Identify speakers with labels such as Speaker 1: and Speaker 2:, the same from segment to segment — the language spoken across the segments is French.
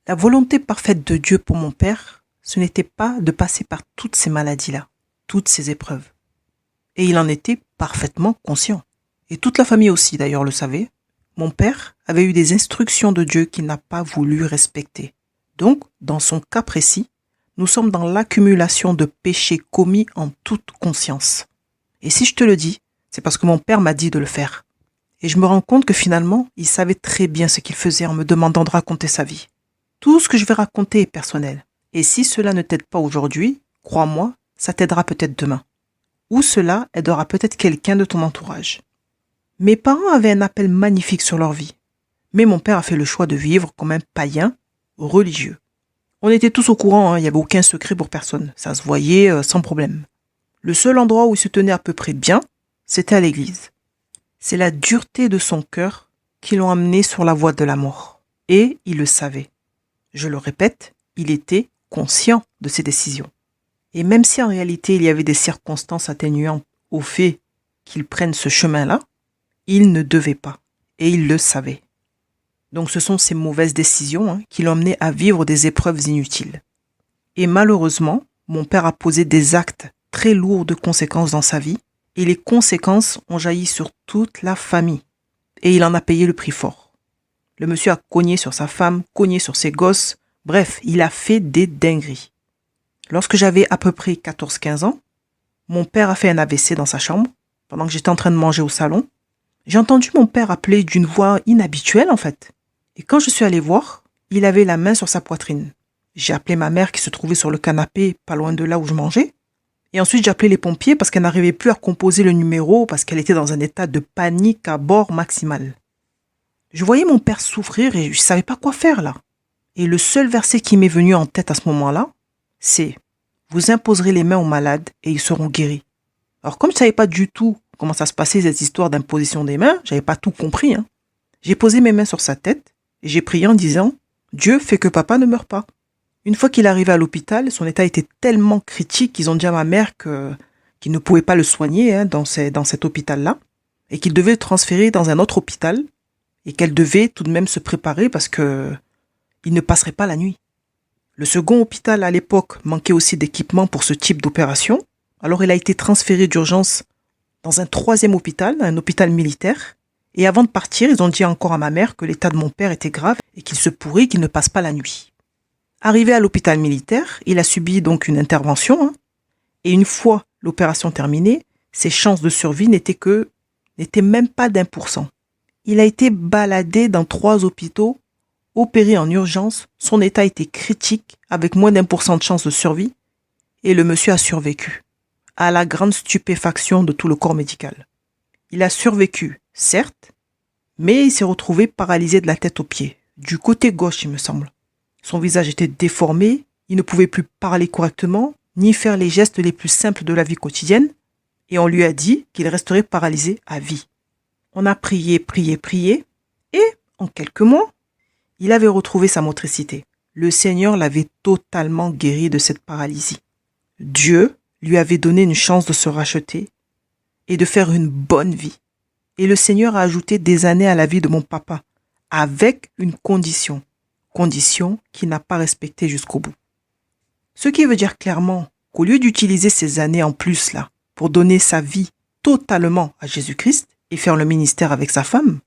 Speaker 1: La volonté parfaite de Dieu pour mon père, ce n'était pas de passer par toutes ces maladies-là, toutes ces épreuves. Et il en était parfaitement conscient. Et toute la famille aussi d'ailleurs le savait. Mon père avait eu des instructions de Dieu qu'il n'a pas voulu respecter. Donc, dans son cas précis, nous sommes dans l'accumulation de péchés commis en toute conscience. Et si je te le dis, c'est parce que mon père m'a dit de le faire. Et je me rends compte que finalement, il savait très bien ce qu'il faisait en me demandant de raconter sa vie. Tout ce que je vais raconter est personnel. Et si cela ne t'aide pas aujourd'hui, crois-moi, ça t'aidera peut-être demain. Ou cela aidera peut-être quelqu'un de ton entourage. Mes parents avaient un appel magnifique sur leur vie. Mais mon père a fait le choix de vivre comme un païen religieux. On était tous au courant, il n'y avait aucun secret pour personne. Ça se voyait sans problème. Le seul endroit où il se tenait à peu près bien, c'était à l'église. C'est la dureté de son cœur qui l'ont amené sur la voie de la mort. Et il le savait. Je le répète, il était conscient de ses décisions. Et même si en réalité il y avait des circonstances atténuantes au fait qu'il prenne ce chemin-là, il ne devait pas. Et il le savait. Donc ce sont ces mauvaises décisions qui l'ont amené à vivre des épreuves inutiles. Et malheureusement, mon père a posé des actes très lourds de conséquences dans sa vie, et les conséquences ont jailli sur toute la famille. Et il en a payé le prix fort. Le monsieur a cogné sur sa femme, cogné sur ses gosses, bref, il a fait des dingueries. Lorsque j'avais à peu près 14-15 ans, mon père a fait un AVC dans sa chambre, pendant que j'étais en train de manger au salon. J'ai entendu mon père appeler d'une voix inhabituelle en fait. Et quand je suis allée voir, il avait la main sur sa poitrine. J'ai appelé ma mère qui se trouvait sur le canapé, pas loin de là où je mangeais. Et ensuite, j'ai appelé les pompiers parce qu'elle n'arrivait plus à composer le numéro parce qu'elle était dans un état de panique à bord maximal. Je voyais mon père souffrir et je ne savais pas quoi faire là. Et le seul verset qui m'est venu en tête à ce moment-là, c'est « Vous imposerez les mains aux malades et ils seront guéris ». Alors comme je ne savais pas du tout comment ça se passait cette histoire d'imposition des mains, je n'avais pas tout compris. J'ai posé mes mains sur sa tête et j'ai prié en disant « Dieu fait que papa ne meure pas ». Une fois qu'il est arrivé à l'hôpital, son état était tellement critique qu'ils ont dit à ma mère qu'ils ne pouvaient pas le soigner dans cet hôpital-là et qu'il devait le transférer dans un autre hôpital et qu'elle devait tout de même se préparer parce qu'il ne passerait pas la nuit. Le second hôpital à l'époque manquait aussi d'équipement pour ce type d'opération, alors il a été transféré d'urgence dans un troisième hôpital, un hôpital militaire. Et avant de partir, ils ont dit encore à ma mère que l'état de mon père était grave et qu'il se pourrait qu'il ne passe pas la nuit. Arrivé à l'hôpital militaire, il a subi donc une intervention. Et une fois l'opération terminée, ses chances de survie n'étaient même pas d'1%. Il a été baladé dans 3 hôpitaux, opéré en urgence. Son état était critique, avec moins d'1% de chances de survie. Et le monsieur a survécu, à la grande stupéfaction de tout le corps médical. Il a survécu, certes, mais il s'est retrouvé paralysé de la tête aux pieds, du côté gauche, il me semble. Son visage était déformé, il ne pouvait plus parler correctement, ni faire les gestes les plus simples de la vie quotidienne, et on lui a dit qu'il resterait paralysé à vie. On a prié, et en quelques mois, il avait retrouvé sa motricité. Le Seigneur l'avait totalement guéri de cette paralysie. Dieu lui avait donné une chance de se racheter et de faire une bonne vie. Et le Seigneur a ajouté des années à la vie de mon papa, avec une condition qu'il n'a pas respectée jusqu'au bout. Ce qui veut dire clairement qu'au lieu d'utiliser ces années en plus là pour donner sa vie totalement à Jésus-Christ et faire le ministère avec sa femme,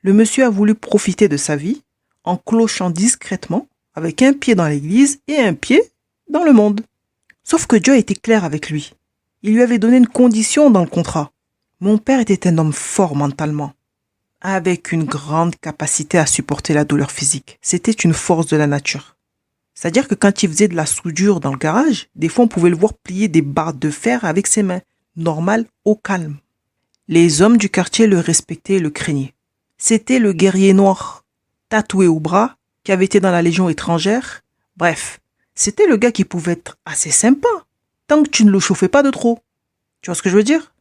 Speaker 1: le monsieur a voulu profiter de sa vie en clochant discrètement avec un pied dans l'église et un pied dans le monde. Sauf que Dieu a été clair avec lui. Il lui avait donné une condition dans le contrat. Mon père était un homme fort mentalement, avec une grande capacité à supporter la douleur physique. C'était une force de la nature. C'est-à-dire que quand il faisait de la soudure dans le garage, des fois on pouvait le voir plier des barres de fer avec ses mains. Normal, au calme. Les hommes du quartier le respectaient et le craignaient. C'était le guerrier noir, tatoué au bras, qui avait été dans la Légion étrangère. Bref, c'était le gars qui pouvait être assez sympa, tant que tu ne le chauffais pas de trop. Tu vois ce que je veux dire?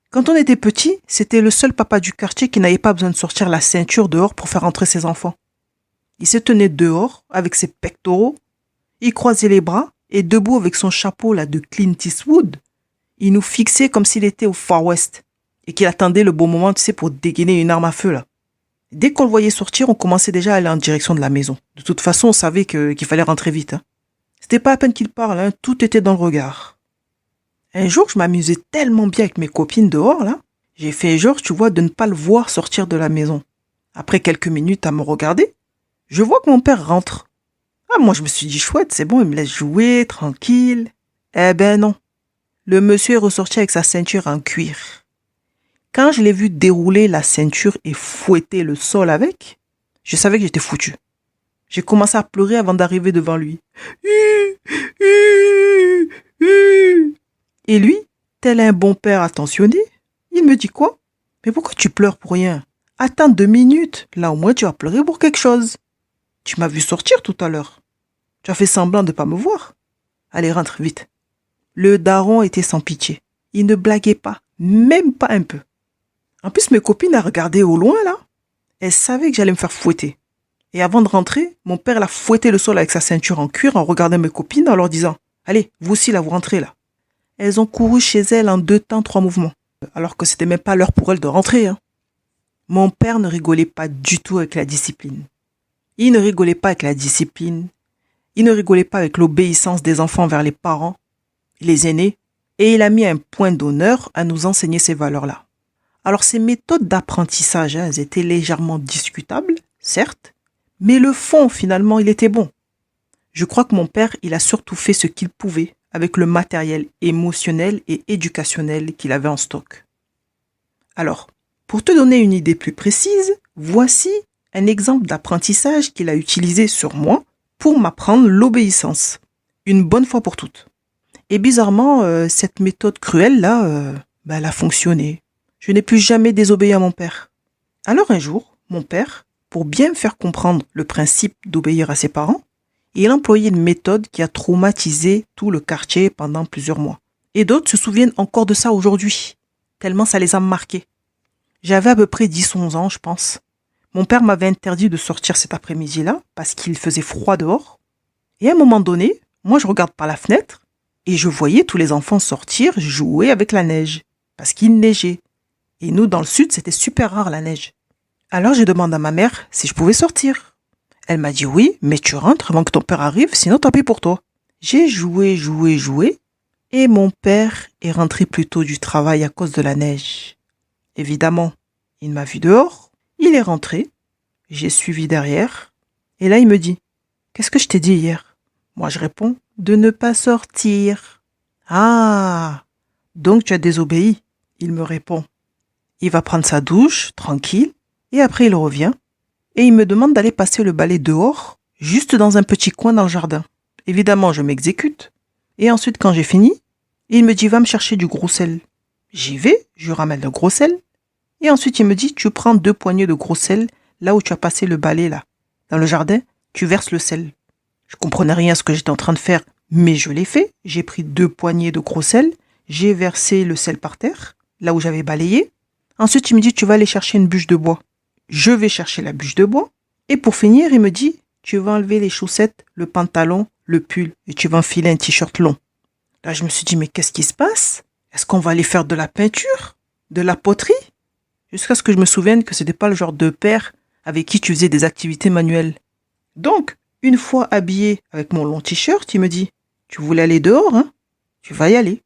Speaker 1: Quand on était petit, c'était le seul papa du quartier qui n'avait pas besoin de sortir la ceinture dehors pour faire entrer ses enfants. Il se tenait dehors avec ses pectoraux, il croisait les bras et debout avec son chapeau là de Clint Eastwood, il nous fixait comme s'il était au Far West et qu'il attendait le bon moment, tu sais, pour dégainer une arme à feu là. Dès qu'on le voyait sortir, on commençait déjà à aller en direction de la maison. De toute façon, on savait qu'il fallait rentrer vite. Hein. C'était pas à peine qu'il parle, hein, tout était dans le regard. Un jour, je m'amusais tellement bien avec mes copines dehors, là. J'ai fait genre, tu vois, de ne pas le voir sortir de la maison. Après quelques minutes à me regarder, je vois que mon père rentre. Ah, moi, je me suis dit, chouette, c'est bon, il me laisse jouer, tranquille. Eh ben non. Le monsieur est ressorti avec sa ceinture en cuir. Quand je l'ai vu dérouler la ceinture et fouetter le sol avec, je savais que j'étais foutu. J'ai commencé à pleurer avant d'arriver devant lui. Et lui, tel un bon père attentionné, il me dit quoi? Mais pourquoi tu pleures pour rien? Attends 2 minutes, là au moins tu vas pleurer pour quelque chose. Tu m'as vu sortir tout à l'heure. Tu as fait semblant de ne pas me voir. Allez, rentre vite. Le daron était sans pitié. Il ne blaguait pas, même pas un peu. En plus, mes copines a regardé au loin, là. Elles savaient que j'allais me faire fouetter. Et avant de rentrer, mon père l'a fouetté le sol avec sa ceinture en cuir en regardant mes copines en leur disant « Allez, vous aussi, là, vous rentrez, là. » Elles ont couru chez elles en 2 temps, 3 mouvements. Alors que c'était même pas l'heure pour elles de rentrer. Hein. Mon père ne rigolait pas du tout avec la discipline. Il ne rigolait pas avec la discipline. Il ne rigolait pas avec l'obéissance des enfants vers les parents, les aînés. Et il a mis un point d'honneur à nous enseigner ces valeurs-là. Alors ces méthodes d'apprentissage, elles étaient légèrement discutables, certes, mais le fond, finalement, il était bon. Je crois que mon père, il a surtout fait ce qu'il pouvait avec le matériel émotionnel et éducationnel qu'il avait en stock. Alors, pour te donner une idée plus précise, voici un exemple d'apprentissage qu'il a utilisé sur moi pour m'apprendre l'obéissance, une bonne fois pour toutes. Et bizarrement, cette méthode cruelle-là, elle a fonctionné. Je n'ai plus jamais désobéi à mon père. Alors un jour, mon père, pour bien me faire comprendre le principe d'obéir à ses parents, il a employé une méthode qui a traumatisé tout le quartier pendant plusieurs mois. Et d'autres se souviennent encore de ça aujourd'hui, tellement ça les a marqués. J'avais à peu près 10-11 ans, je pense. Mon père m'avait interdit de sortir cet après-midi-là parce qu'il faisait froid dehors. Et à un moment donné, moi je regarde par la fenêtre et je voyais tous les enfants sortir jouer avec la neige parce qu'il neigeait. Et nous, dans le sud, c'était super rare la neige. Alors j'ai demandé à ma mère si je pouvais sortir. Elle m'a dit oui, mais tu rentres avant que ton père arrive, sinon tant pis pour toi. J'ai joué, et mon père est rentré plus tôt du travail à cause de la neige. Évidemment, il m'a vu dehors, il est rentré, j'ai suivi derrière, et là il me dit « Qu'est-ce que je t'ai dit hier ?» Moi je réponds « De ne pas sortir. »« Ah, donc tu as désobéi ?» Il me répond. Il va prendre sa douche, tranquille, et après il revient, et il me demande d'aller passer le balai dehors, juste dans un petit coin dans le jardin. Évidemment, je m'exécute. Et ensuite, quand j'ai fini, il me dit, va me chercher du gros sel. J'y vais, je ramène le gros sel. Et ensuite, il me dit, tu prends 2 poignées de gros sel, là où tu as passé le balai, là. Dans le jardin, tu verses le sel. Je comprenais rien à ce que j'étais en train de faire, mais je l'ai fait. J'ai pris 2 poignées de gros sel, j'ai versé le sel par terre, là où j'avais balayé. Ensuite, il me dit, tu vas aller chercher une bûche de bois. Je vais chercher la bûche de bois. Et pour finir, il me dit, tu vas enlever les chaussettes, le pantalon, le pull, et tu vas enfiler un t-shirt long. Là, je me suis dit, mais qu'est-ce qui se passe? Est-ce qu'on va aller faire de la peinture? De la poterie? Jusqu'à ce que je me souvienne que c'était pas le genre de père avec qui tu faisais des activités manuelles. Donc, une fois habillé avec mon long t-shirt, il me dit, tu voulais aller dehors, hein? Tu vas y aller.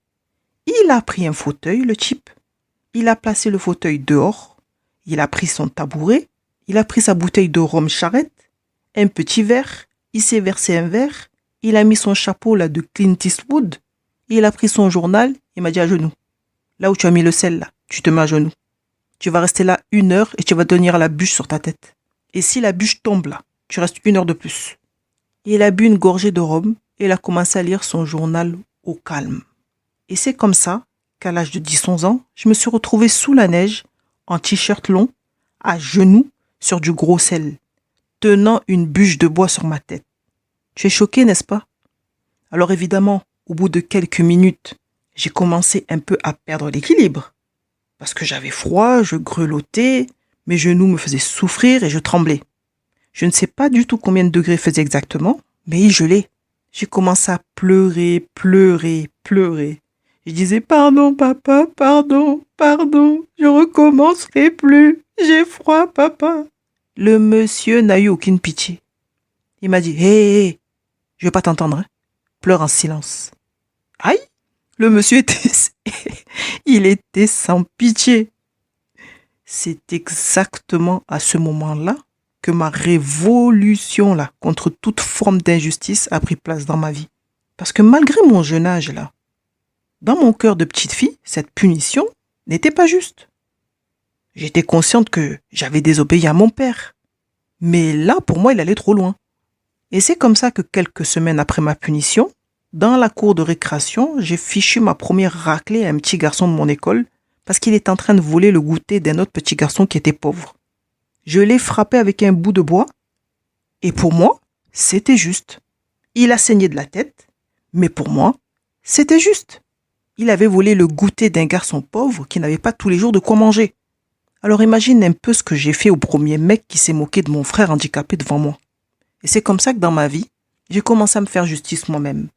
Speaker 1: Il a pris un fauteuil, le type. Il a placé le fauteuil dehors. Il a pris son tabouret. Il a pris sa bouteille de rhum charrette. Un petit verre. Il s'est versé un verre. Il a mis son chapeau là de Clint Eastwood. Il a pris son journal. Il m'a dit à genoux. Là où tu as mis le sel là, tu te mets à genoux. Tu vas rester là 1 heure et tu vas tenir la bûche sur ta tête. Et si la bûche tombe là, tu restes 1 heure de plus. Il a bu une gorgée de rhum et il a commencé à lire son journal au calme. Et c'est comme ça qu'à l'âge de 10-11 ans, je me suis retrouvée sous la neige, en t-shirt long, à genoux, sur du gros sel, tenant une bûche de bois sur ma tête. Tu es choqué, n'est-ce pas? Alors évidemment, au bout de quelques minutes, j'ai commencé un peu à perdre l'équilibre. Parce que j'avais froid, je grelottais, mes genoux me faisaient souffrir et je tremblais. Je ne sais pas du tout combien de degrés faisait exactement, mais il gelait. J'ai commencé à pleurer. Je disais, pardon papa, pardon, je recommencerai plus, j'ai froid papa. Le monsieur n'a eu aucune pitié. Il m'a dit, hé, hé, je vais pas t'entendre, hein. Pleure en silence. Aïe, le monsieur était, il était sans pitié. C'est exactement à ce moment-là que ma révolution là, contre toute forme d'injustice a pris place dans ma vie. Parce que malgré mon jeune âge là, dans mon cœur de petite fille, cette punition n'était pas juste. J'étais consciente que j'avais désobéi à mon père. Mais là, pour moi, il allait trop loin. Et c'est comme ça que quelques semaines après ma punition, dans la cour de récréation, j'ai fichu ma première raclée à un petit garçon de mon école parce qu'il était en train de voler le goûter d'un autre petit garçon qui était pauvre. Je l'ai frappé avec un bout de bois et pour moi, c'était juste. Il a saigné de la tête, mais pour moi, c'était juste. Il avait volé le goûter d'un garçon pauvre qui n'avait pas tous les jours de quoi manger. Alors imagine un peu ce que j'ai fait au premier mec qui s'est moqué de mon frère handicapé devant moi. Et c'est comme ça que dans ma vie, j'ai commencé à me faire justice moi-même.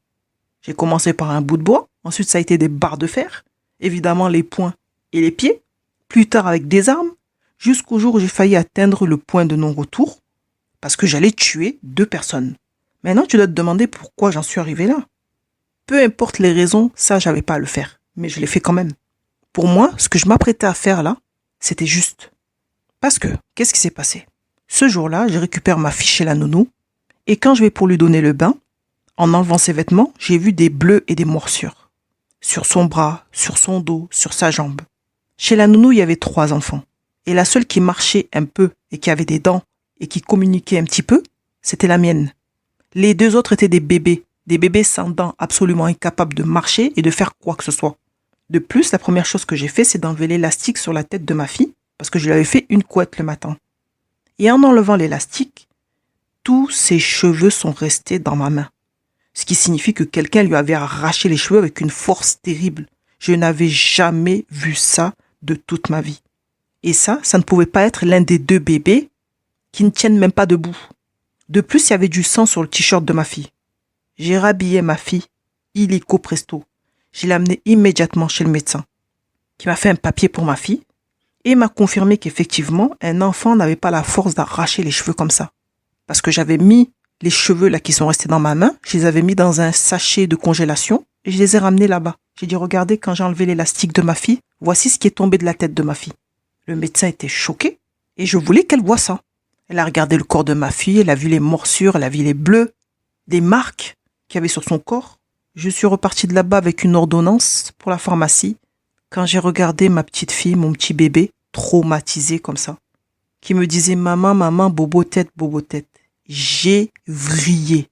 Speaker 1: J'ai commencé par un bout de bois, ensuite ça a été des barres de fer, évidemment les poings et les pieds, plus tard avec des armes, jusqu'au jour où j'ai failli atteindre le point de non-retour, parce que j'allais tuer 2 personnes. Maintenant tu dois te demander pourquoi j'en suis arrivé là. Peu importe les raisons, ça j'avais pas à le faire, mais je l'ai fait quand même. Pour moi, ce que je m'apprêtais à faire là, c'était juste. Parce que, qu'est-ce qui s'est passé? Ce jour-là, je récupère ma fille chez la nounou, et quand je vais pour lui donner le bain, en enlevant ses vêtements, j'ai vu des bleus et des morsures. Sur son bras, sur son dos, sur sa jambe. Chez la nounou, il y avait 3 enfants. Et la seule qui marchait un peu et qui avait des dents et qui communiquait un petit peu, c'était la mienne. Les 2 autres étaient des bébés sans dents, absolument incapables de marcher et de faire quoi que ce soit. De plus, la première chose que j'ai fait, c'est d'enlever l'élastique sur la tête de ma fille, parce que je lui avais fait une couette le matin. Et en enlevant l'élastique, tous ses cheveux sont restés dans ma main. Ce qui signifie que quelqu'un lui avait arraché les cheveux avec une force terrible. Je n'avais jamais vu ça de toute ma vie. Et ça ne pouvait pas être l'un des 2 bébés qui ne tiennent même pas debout. De plus, il y avait du sang sur le t-shirt de ma fille. J'ai rhabillé ma fille, illico presto. Je l'ai amenée immédiatement chez le médecin, qui m'a fait un papier pour ma fille et m'a confirmé qu'effectivement, un enfant n'avait pas la force d'arracher les cheveux comme ça. Parce que j'avais mis les cheveux là qui sont restés dans ma main, je les avais mis dans un sachet de congélation et je les ai ramenés là-bas. J'ai dit, regardez, quand j'ai enlevé l'élastique de ma fille, voici ce qui est tombé de la tête de ma fille. Le médecin était choqué et je voulais qu'elle voie ça. Elle a regardé le corps de ma fille, elle a vu les morsures, elle a vu les bleus, des marques qu'il y avait sur son corps. Je suis reparti de là-bas avec une ordonnance pour la pharmacie quand j'ai regardé ma petite fille, mon petit bébé, traumatisé comme ça, qui me disait, maman, maman, bobo tête, bobo tête. J'ai vrillé.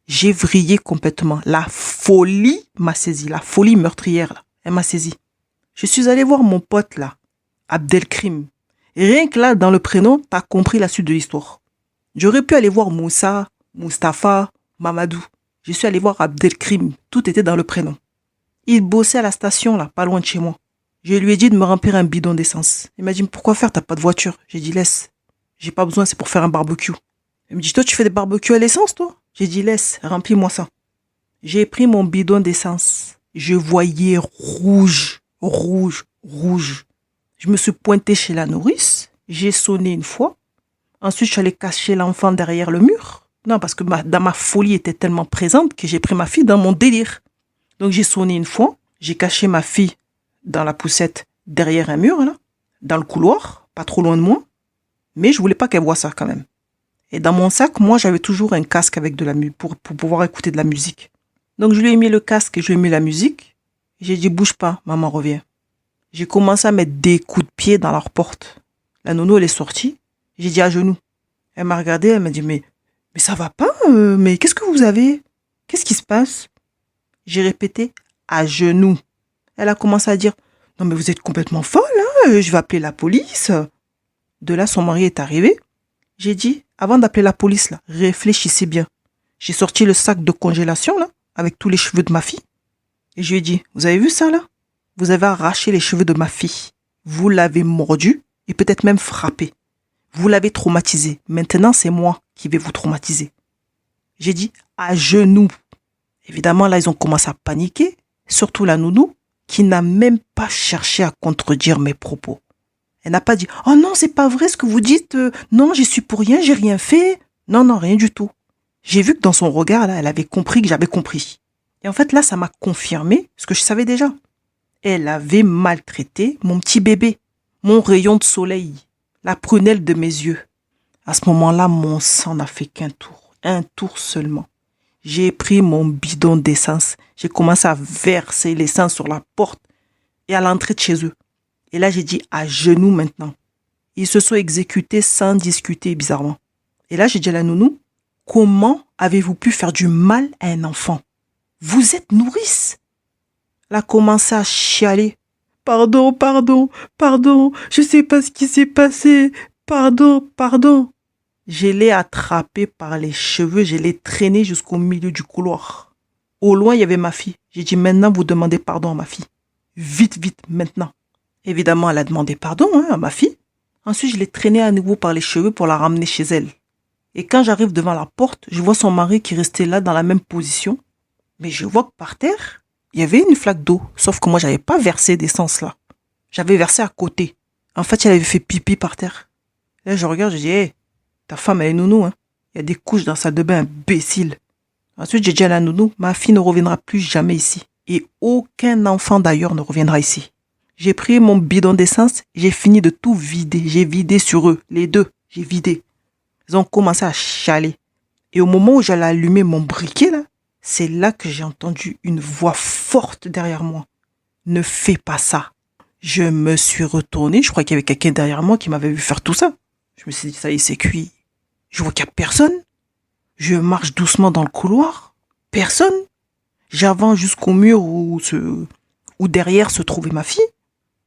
Speaker 1: J'ai vrillé complètement. La folie m'a saisi. La folie meurtrière, là, elle m'a saisi. Je suis allé voir mon pote, là, Abdelkrim. Et rien que là, dans le prénom, t'as compris la suite de l'histoire. J'aurais pu aller voir Moussa, Mustapha, Mamadou. Je suis allé voir Abdelkrim. Tout était dans le prénom. Il bossait à la station, là, pas loin de chez moi. Je lui ai dit de me remplir un bidon d'essence. Il m'a dit, pourquoi faire, t'as pas de voiture? J'ai dit, laisse. J'ai pas besoin, c'est pour faire un barbecue. Il me dit, toi, tu fais des barbecues à l'essence, toi? J'ai dit, laisse, remplis-moi ça. J'ai pris mon bidon d'essence. Je voyais rouge, rouge, rouge. Je me suis pointée chez la nourrice. J'ai sonné une fois. Ensuite, je suis allée cacher l'enfant derrière le mur. Non, parce que dans ma folie était tellement présente que j'ai pris ma fille dans mon délire. Donc, j'ai sonné une fois. J'ai caché ma fille dans la poussette derrière un mur, là, dans le couloir, pas trop loin de moi. Mais je voulais pas qu'elle voie ça quand même. Et dans mon sac, moi, j'avais toujours un casque avec de la musique pour pouvoir écouter de la musique. Donc, je lui ai mis le casque et je lui ai mis la musique. J'ai dit, bouge pas, maman revient. J'ai commencé à mettre des coups de pied dans leur porte. La nounou, elle est sortie. J'ai dit à genoux. Elle m'a regardée, elle m'a dit, mais ça va pas, mais qu'est-ce que vous avez? Qu'est-ce qui se passe? J'ai répété, à genoux. Elle a commencé à dire, non mais vous êtes complètement folle, hein, je vais appeler la police. De là, son mari est arrivé. J'ai dit, avant d'appeler la police, là, réfléchissez bien. J'ai sorti le sac de congélation, là, avec tous les cheveux de ma fille. Et je lui ai dit, vous avez vu ça, là? Vous avez arraché les cheveux de ma fille. Vous l'avez mordu et peut-être même frappé. Vous l'avez traumatisé. Maintenant, c'est moi qui vais vous traumatiser. J'ai dit, à genoux. Évidemment, là, ils ont commencé à paniquer. Surtout la nounou, qui n'a même pas cherché à contredire mes propos. Elle n'a pas dit « Oh non, c'est pas vrai ce que vous dites. Non, j'y suis pour rien, j'ai rien fait. » Non, non, rien du tout. J'ai vu que dans son regard, là, elle avait compris que j'avais compris. Et en fait, là, ça m'a confirmé ce que je savais déjà. Elle avait maltraité mon petit bébé, mon rayon de soleil, la prunelle de mes yeux. À ce moment-là, mon sang n'a fait qu'un tour, un tour seulement. J'ai pris mon bidon d'essence, j'ai commencé à verser l'essence sur la porte et à l'entrée de chez eux. Et là, j'ai dit à genoux maintenant. Ils se sont exécutés sans discuter, bizarrement. Et là, j'ai dit à la nounou, comment avez-vous pu faire du mal à un enfant? Vous êtes nourrice. Elle a commencé à chialer. Pardon, pardon, pardon, je sais pas ce qui s'est passé. Pardon, pardon. Je l'ai attrapé par les cheveux, je l'ai traîné jusqu'au milieu du couloir. Au loin, il y avait ma fille. J'ai dit, maintenant, vous demandez pardon à ma fille. Vite, vite, maintenant. Évidemment, elle a demandé pardon à ma fille. Ensuite, je l'ai traînée à nouveau par les cheveux pour la ramener chez elle. Et quand j'arrive devant la porte, je vois son mari qui restait là dans la même position. Mais je vois que par terre, il y avait une flaque d'eau. Sauf que moi, j'avais pas versé d'essence là. J'avais versé à côté. En fait, elle avait fait pipi par terre. Là, je regarde, je dis, hé, ta femme, elle est nounou, hein. Il y a des couches dans la salle de bain, imbécile. Ensuite, j'ai dit à la nounou, ma fille ne reviendra plus jamais ici. Et aucun enfant d'ailleurs ne reviendra ici. J'ai pris mon bidon d'essence, j'ai fini de tout vider. J'ai vidé sur eux, les deux, j'ai vidé. Ils ont commencé à chialer. Et au moment où j'allais allumer mon briquet, là, c'est là que j'ai entendu une voix forte derrière moi. Ne fais pas ça. Je me suis retournée, je crois qu'il y avait quelqu'un derrière moi qui m'avait vu faire tout ça. Je me suis dit, ça y est, c'est cuit. Je vois qu'il n'y a personne. Je marche doucement dans le couloir. Personne. J'avance jusqu'au mur où derrière se trouvait ma fille.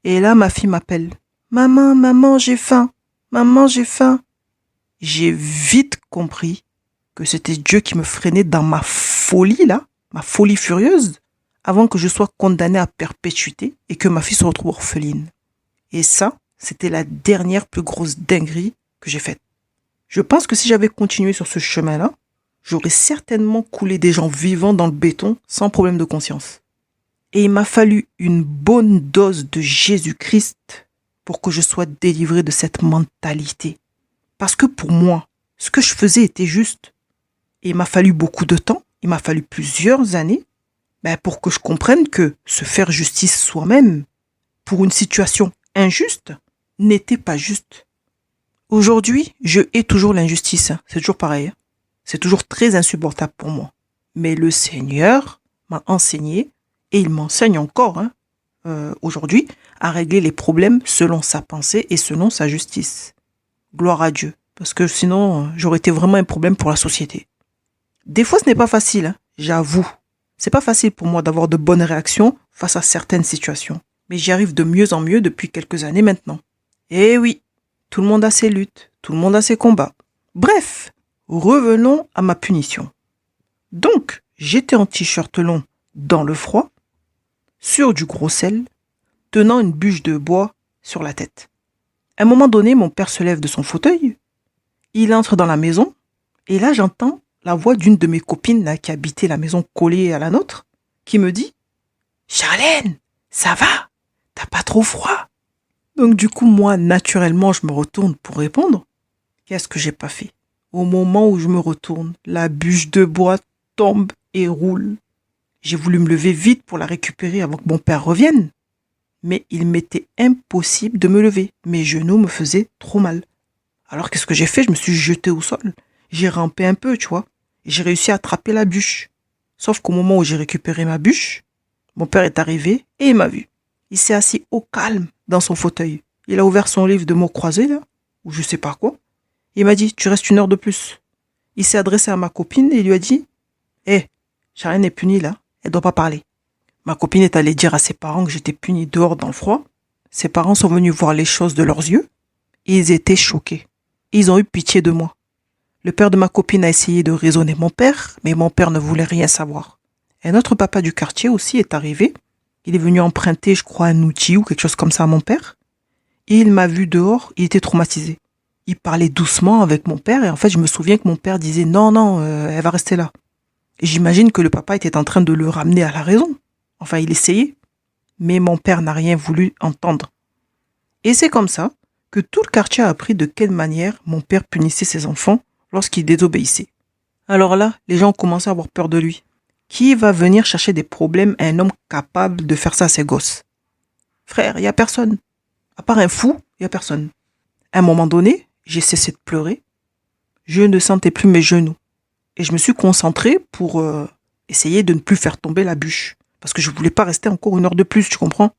Speaker 1: Et là, ma fille m'appelle. Maman, maman, j'ai faim. Maman, j'ai faim. J'ai vite compris que c'était Dieu qui me freinait dans ma folie, là, ma folie furieuse, avant que je sois condamnée à perpétuité et que ma fille se retrouve orpheline. Et ça, c'était la dernière plus grosse dinguerie que j'ai faite. Je pense que si j'avais continué sur ce chemin-là, j'aurais certainement coulé des gens vivants dans le béton sans problème de conscience. Et il m'a fallu une bonne dose de Jésus-Christ pour que je sois délivré de cette mentalité. Parce que pour moi, ce que je faisais était juste. Et il m'a fallu beaucoup de temps, il m'a fallu plusieurs années pour que je comprenne que se faire justice soi-même pour une situation injuste n'était pas juste. Aujourd'hui, je hais toujours l'injustice, c'est toujours pareil. C'est toujours très insupportable pour moi. Mais le Seigneur m'a enseigné, et il m'enseigne encore aujourd'hui, à régler les problèmes selon sa pensée et selon sa justice. Gloire à Dieu, parce que sinon, j'aurais été vraiment un problème pour la société. Des fois, ce n'est pas facile, j'avoue. C'est pas facile pour moi d'avoir de bonnes réactions face à certaines situations. Mais j'y arrive de mieux en mieux depuis quelques années maintenant. Eh oui, tout le monde a ses luttes, tout le monde a ses combats. Bref, revenons à ma punition. Donc, j'étais en t-shirt long dans le froid, sur du gros sel, tenant une bûche de bois sur la tête. À un moment donné, mon père se lève de son fauteuil, il entre dans la maison, et là j'entends la voix d'une de mes copines là, qui habitait la maison collée à la nôtre, qui me dit « Charlène, ça va? T'as pas trop froid ?» Donc du coup, moi, naturellement, je me retourne pour répondre. Qu'est-ce que j'ai pas fait? Au moment où je me retourne, la bûche de bois tombe et roule. J'ai voulu me lever vite pour la récupérer avant que mon père revienne. Mais il m'était impossible de me lever. Mes genoux me faisaient trop mal. Alors qu'est-ce que j'ai fait? Je me suis jeté au sol. J'ai rampé un peu, tu vois. Et j'ai réussi à attraper la bûche. Sauf qu'au moment où j'ai récupéré ma bûche, mon père est arrivé et il m'a vu. Il s'est assis au calme dans son fauteuil. Il a ouvert son livre de mots croisés, là, ou je sais pas quoi. Il m'a dit, tu restes 1 heure de plus. Il s'est adressé à ma copine et il lui a dit, hé, Charlène est punie là, elle doit pas parler. Ma copine est allée dire à ses parents que j'étais punie dehors dans le froid. Ses parents sont venus voir les choses de leurs yeux et ils étaient choqués. Ils ont eu pitié de moi. Le père de ma copine a essayé de raisonner mon père, mais mon père ne voulait rien savoir. Un autre papa du quartier aussi est arrivé. Il est venu emprunter, je crois, un outil ou quelque chose comme ça à mon père. Et il m'a vu dehors, il était traumatisé. Il parlait doucement avec mon père et en fait, je me souviens que mon père disait « Non, non, elle va rester là ». Et j'imagine que le papa était en train de le ramener à la raison. Enfin, il essayait. Mais mon père n'a rien voulu entendre. Et c'est comme ça que tout le quartier a appris de quelle manière mon père punissait ses enfants lorsqu'ils désobéissaient. Alors là, les gens ont commencé à avoir peur de lui. Qui va venir chercher des problèmes à un homme capable de faire ça à ses gosses? Frère, il n'y a personne. À part un fou, il n'y a personne. À un moment donné, j'ai cessé de pleurer. Je ne sentais plus mes genoux. Et je me suis concentrée pour essayer de ne plus faire tomber la bûche. Parce que je ne voulais pas rester encore 1 heure de plus, tu comprends?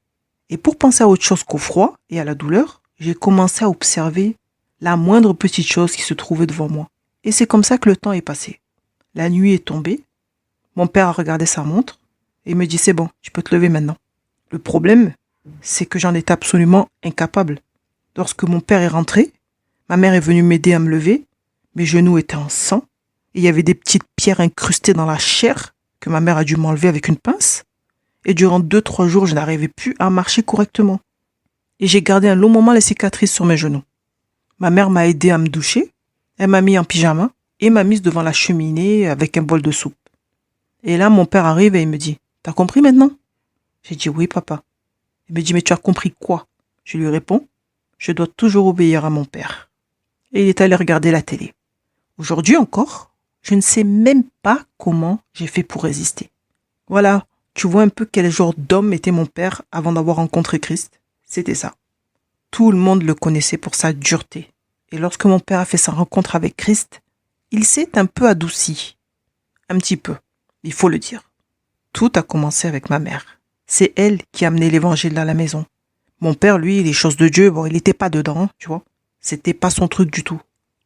Speaker 1: Et pour penser à autre chose qu'au froid et à la douleur, j'ai commencé à observer la moindre petite chose qui se trouvait devant moi. Et c'est comme ça que le temps est passé. La nuit est tombée. Mon père a regardé sa montre et me dit « C'est bon, tu peux te lever maintenant ». Le problème, c'est que j'en étais absolument incapable. Lorsque mon père est rentré, ma mère est venue m'aider à me lever. Mes genoux étaient en sang et il y avait des petites pierres incrustées dans la chair que ma mère a dû m'enlever avec une pince. Et durant 2-3 jours, je n'arrivais plus à marcher correctement. Et j'ai gardé un long moment les cicatrices sur mes genoux. Ma mère m'a aidé à me doucher. Elle m'a mis en pyjama et m'a mise devant la cheminée avec un bol de soupe. Et là, mon père arrive et il me dit « T'as compris maintenant ?» J'ai dit « Oui, papa ». Il me dit « Mais tu as compris quoi ?» Je lui réponds « Je dois toujours obéir à mon père. » Et il est allé regarder la télé. Aujourd'hui encore, je ne sais même pas comment j'ai fait pour résister. Voilà, tu vois un peu quel genre d'homme était mon père avant d'avoir rencontré Christ. C'était ça. Tout le monde le connaissait pour sa dureté. Et lorsque mon père a fait sa rencontre avec Christ, il s'est un peu adouci. Un petit peu, il faut le dire. Tout a commencé avec ma mère. C'est elle qui a amené l'évangile à la maison. Mon père, lui, les choses de Dieu, bon, il n'était pas dedans, tu vois. C'était pas son truc du tout.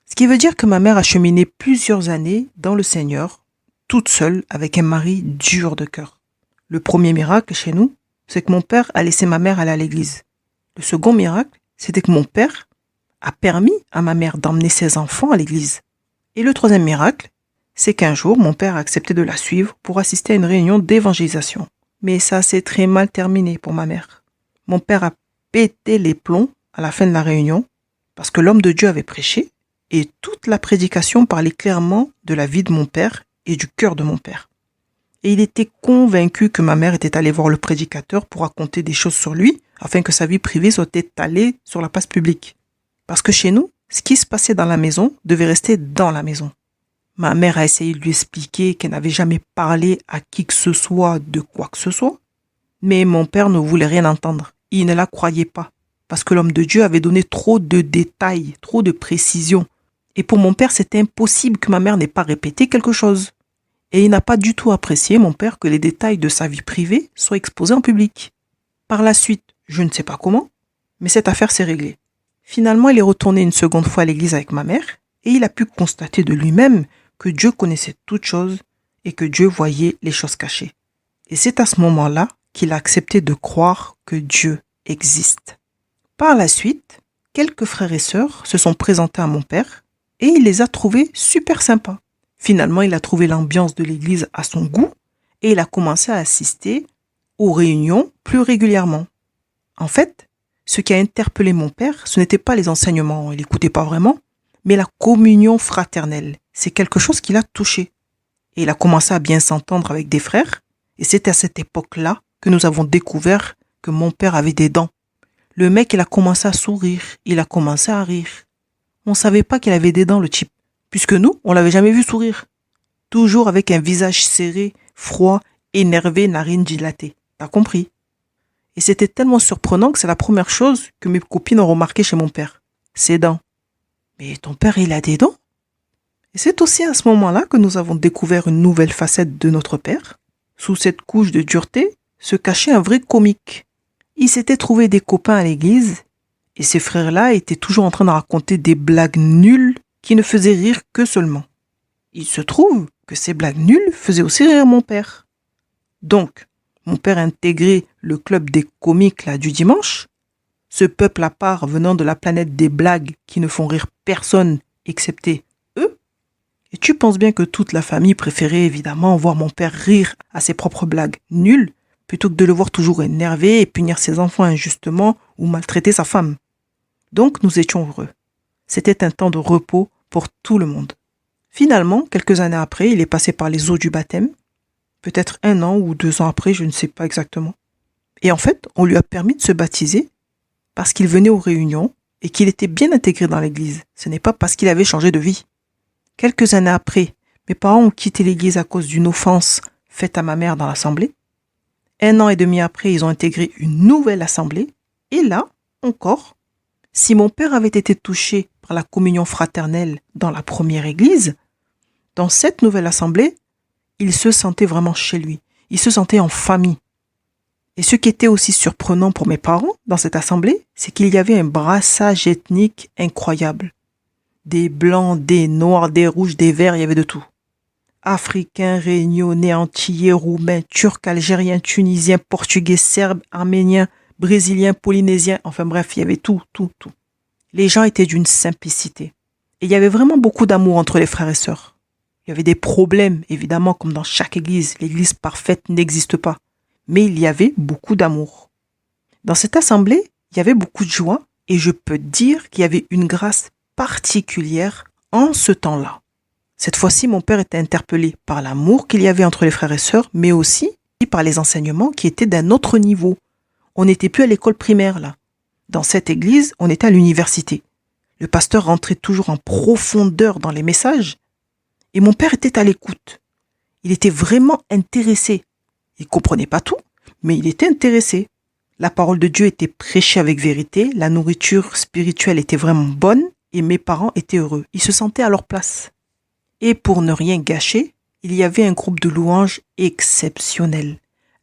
Speaker 1: Ce qui veut dire que ma mère a cheminé plusieurs années dans le Seigneur, toute seule, avec un mari dur de cœur. Le premier miracle chez nous, c'est que mon père a laissé ma mère aller à l'église. Le second miracle, c'était que mon père a permis à ma mère d'emmener ses enfants à l'église. Et le troisième miracle, c'est qu'un jour, mon père a accepté de la suivre pour assister à une réunion d'évangélisation. Mais ça s'est très mal terminé pour ma mère. Mon père a pété les plombs à la fin de la réunion parce que l'homme de Dieu avait prêché et toute la prédication parlait clairement de la vie de mon père et du cœur de mon père. Et il était convaincu que ma mère était allée voir le prédicateur pour raconter des choses sur lui afin que sa vie privée soit étalée sur la place publique. Parce que chez nous, ce qui se passait dans la maison devait rester dans la maison. Ma mère a essayé de lui expliquer qu'elle n'avait jamais parlé à qui que ce soit de quoi que ce soit. Mais mon père ne voulait rien entendre. Il ne la croyait pas. Parce que l'homme de Dieu avait donné trop de détails, trop de précisions. Et pour mon père, c'était impossible que ma mère n'ait pas répété quelque chose. Et il n'a pas du tout apprécié, mon père, que les détails de sa vie privée soient exposés en public. Par la suite, je ne sais pas comment, mais cette affaire s'est réglée. Finalement, il est retourné une seconde fois à l'église avec ma mère et il a pu constater de lui-même que Dieu connaissait toutes choses et que Dieu voyait les choses cachées. Et c'est à ce moment-là qu'il a accepté de croire que Dieu existe. Par la suite, quelques frères et sœurs se sont présentés à mon père et il les a trouvés super sympas. Finalement, il a trouvé l'ambiance de l'église à son goût et il a commencé à assister aux réunions plus régulièrement. En fait, ce qui a interpellé mon père, ce n'était pas les enseignements, il n'écoutait pas vraiment, mais la communion fraternelle. C'est quelque chose qui l'a touché. Et il a commencé à bien s'entendre avec des frères et c'est à cette époque-là que nous avons découvert que mon père avait des dents. Le mec, il a commencé à sourire, il a commencé à rire. On ne savait pas qu'il avait des dents, le type. Puisque nous, on l'avait jamais vu sourire. Toujours avec un visage serré, froid, énervé, narines dilatées. T'as compris? Et c'était tellement surprenant que c'est la première chose que mes copines ont remarqué chez mon père. Ses dents. Mais ton père, il a des dents? Et c'est aussi à ce moment-là que nous avons découvert une nouvelle facette de notre père. Sous cette couche de dureté se cachait un vrai comique. Il s'était trouvé des copains à l'église et ces frères-là étaient toujours en train de raconter des blagues nulles qui ne faisaient rire que seulement. Il se trouve que ces blagues nulles faisaient aussi rire mon père. Donc, mon père a intégré le club des comiques là, du dimanche, ce peuple à part venant de la planète des blagues qui ne font rire personne excepté eux. Et tu penses bien que toute la famille préférait évidemment voir mon père rire à ses propres blagues nulles plutôt que de le voir toujours énervé et punir ses enfants injustement ou maltraiter sa femme. Donc nous étions heureux. C'était un temps de repos pour tout le monde. Finalement, quelques années après, il est passé par les eaux du baptême, peut-être 1 an ou 2 ans après, je ne sais pas exactement. Et en fait, on lui a permis de se baptiser parce qu'il venait aux réunions et qu'il était bien intégré dans l'église. Ce n'est pas parce qu'il avait changé de vie. Quelques années après, mes parents ont quitté l'église à cause d'une offense faite à ma mère dans l'assemblée. 1 an et demi après, ils ont intégré une nouvelle assemblée. Et là, encore, si mon père avait été touché par la communion fraternelle dans la première église, dans cette nouvelle assemblée, il se sentait vraiment chez lui. Il se sentait en famille. Et ce qui était aussi surprenant pour mes parents dans cette assemblée, c'est qu'il y avait un brassage ethnique incroyable. Des blancs, des noirs, des rouges, des verts, il y avait de tout. Africains, réunionnais, antillais, roumains, turcs, algériens, tunisiens, portugais, serbes, arméniens, brésiliens, polynésiens, enfin bref, il y avait tout. Les gens étaient d'une simplicité. Et il y avait vraiment beaucoup d'amour entre les frères et sœurs. Il y avait des problèmes, évidemment, comme dans chaque église. L'église parfaite n'existe pas. Mais il y avait beaucoup d'amour. Dans cette assemblée, il y avait beaucoup de joie et je peux dire qu'il y avait une grâce particulière en ce temps-là. Cette fois-ci, mon père était interpellé par l'amour qu'il y avait entre les frères et sœurs, mais aussi par les enseignements qui étaient d'un autre niveau. On n'était plus à l'école primaire, là. Dans cette église, on était à l'université. Le pasteur rentrait toujours en profondeur dans les messages et mon père était à l'écoute. Il était vraiment intéressé. Il ne comprenait pas tout, mais il était intéressé. La parole de Dieu était prêchée avec vérité, la nourriture spirituelle était vraiment bonne et mes parents étaient heureux. Ils se sentaient à leur place. Et pour ne rien gâcher, il y avait un groupe de louanges exceptionnel.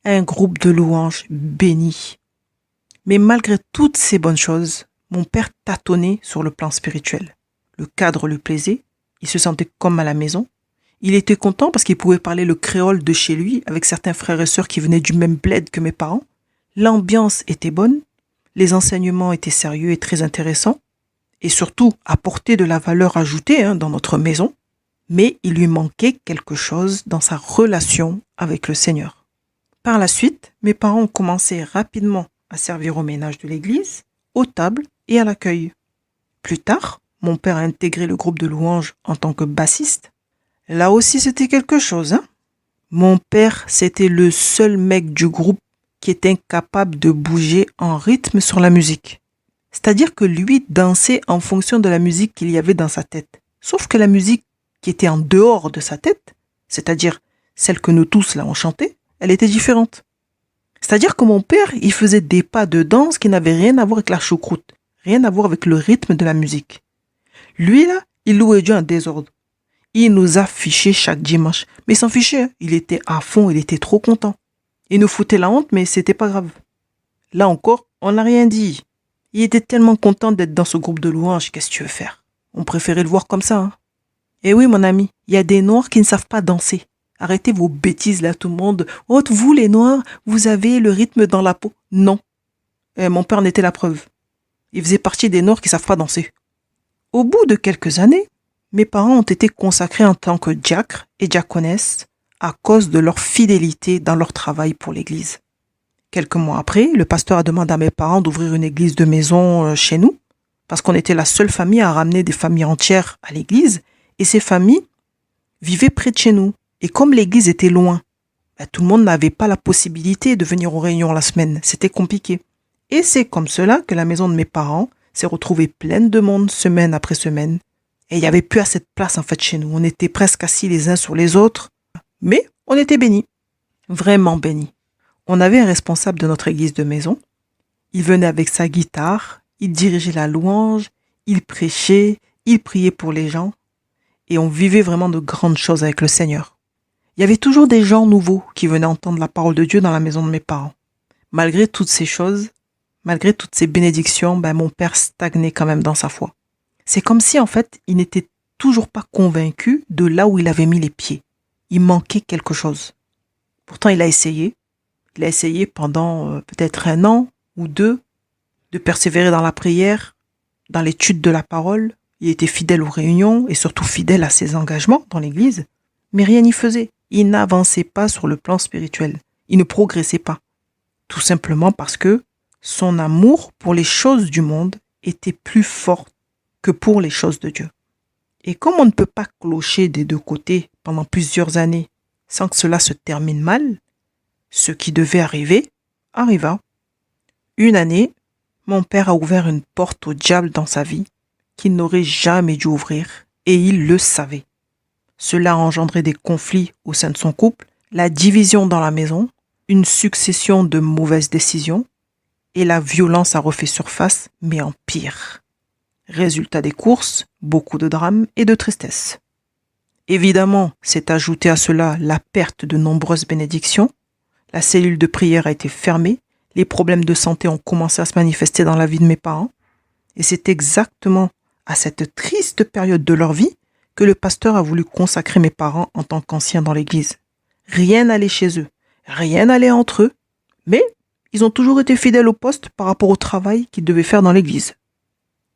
Speaker 1: Un groupe de louanges béni. Mais malgré toutes ces bonnes choses, mon père tâtonnait sur le plan spirituel. Le cadre lui plaisait, il se sentait comme à la maison. Il était content parce qu'il pouvait parler le créole de chez lui avec certains frères et sœurs qui venaient du même bled que mes parents. L'ambiance était bonne, les enseignements étaient sérieux et très intéressants, et surtout apportaient de la valeur ajoutée dans notre maison, mais il lui manquait quelque chose dans sa relation avec le Seigneur. Par la suite, mes parents ont commencé rapidement à servir au ménage de l'église, aux tables et à l'accueil. Plus tard, mon père a intégré le groupe de louanges en tant que bassiste. Là aussi, c'était quelque chose. Mon père, c'était le seul mec du groupe qui était incapable de bouger en rythme sur la musique. C'est-à-dire que lui dansait en fonction de la musique qu'il y avait dans sa tête. Sauf que la musique qui était en dehors de sa tête, c'est-à-dire celle que nous tous là on chantait, elle était différente. C'est-à-dire que mon père, il faisait des pas de danse qui n'avaient rien à voir avec la choucroute, rien à voir avec le rythme de la musique. Lui là, il louait Dieu en désordre. Il nous affichait chaque dimanche. Mais il s'en fichait, il était à fond, il était trop content. Il nous foutait la honte, mais c'était pas grave. Là encore, on n'a rien dit. Il était tellement content d'être dans ce groupe de louanges, qu'est-ce que tu veux faire? On préférait le voir comme ça. Eh oui, mon ami, il y a des noirs qui ne savent pas danser. Arrêtez vos bêtises là, tout le monde. Oh, vous les noirs, vous avez le rythme dans la peau. Non. Mon père en était la preuve. Il faisait partie des noirs qui ne savent pas danser. Au bout de quelques années, mes parents ont été consacrés en tant que diacres et diaconesses à cause de leur fidélité dans leur travail pour l'église. Quelques mois après, le pasteur a demandé à mes parents d'ouvrir une église de maison chez nous, parce qu'on était la seule famille à ramener des familles entières à l'église, et ces familles vivaient près de chez nous. Et comme l'église était loin, tout le monde n'avait pas la possibilité de venir aux réunions la semaine, c'était compliqué. Et c'est comme cela que la maison de mes parents s'est retrouvée pleine de monde semaine après semaine. Et il n'y avait plus assez de place en fait chez nous. On était presque assis les uns sur les autres. Mais on était bénis. Vraiment bénis. On avait un responsable de notre église de maison. Il venait avec sa guitare, il dirigeait la louange, il prêchait, il priait pour les gens. Et on vivait vraiment de grandes choses avec le Seigneur. Il y avait toujours des gens nouveaux qui venaient entendre la parole de Dieu dans la maison de mes parents. Malgré toutes ces choses, malgré toutes ces bénédictions, mon père stagnait quand même dans sa foi. C'est comme si, en fait, il n'était toujours pas convaincu de là où il avait mis les pieds. Il manquait quelque chose. Pourtant, il a essayé. Il a essayé pendant peut-être 1 an ou 2 de persévérer dans la prière, dans l'étude de la parole. Il était fidèle aux réunions et surtout fidèle à ses engagements dans l'église. Mais rien n'y faisait. Il n'avançait pas sur le plan spirituel. Il ne progressait pas. Tout simplement parce que son amour pour les choses du monde était plus fort que pour les choses de Dieu. Et comme on ne peut pas clocher des deux côtés pendant plusieurs années sans que cela se termine mal, ce qui devait arriver arriva. Une année, Mon père a ouvert une porte au diable dans sa vie qu'il n'aurait jamais dû ouvrir et il le savait. Cela a engendré des conflits au sein de son couple, la division dans la maison, une succession de mauvaises décisions et la violence a refait surface, mais en pire. Résultat des courses, beaucoup de drames et de tristesse. Évidemment, s'est ajouté à cela la perte de nombreuses bénédictions. La cellule de prière a été fermée, les problèmes de santé ont commencé à se manifester dans la vie de mes parents. Et c'est exactement à cette triste période de leur vie que le pasteur a voulu consacrer mes parents en tant qu'anciens dans l'église. Rien n'allait chez eux, rien n'allait entre eux, mais ils ont toujours été fidèles au poste par rapport au travail qu'ils devaient faire dans l'église.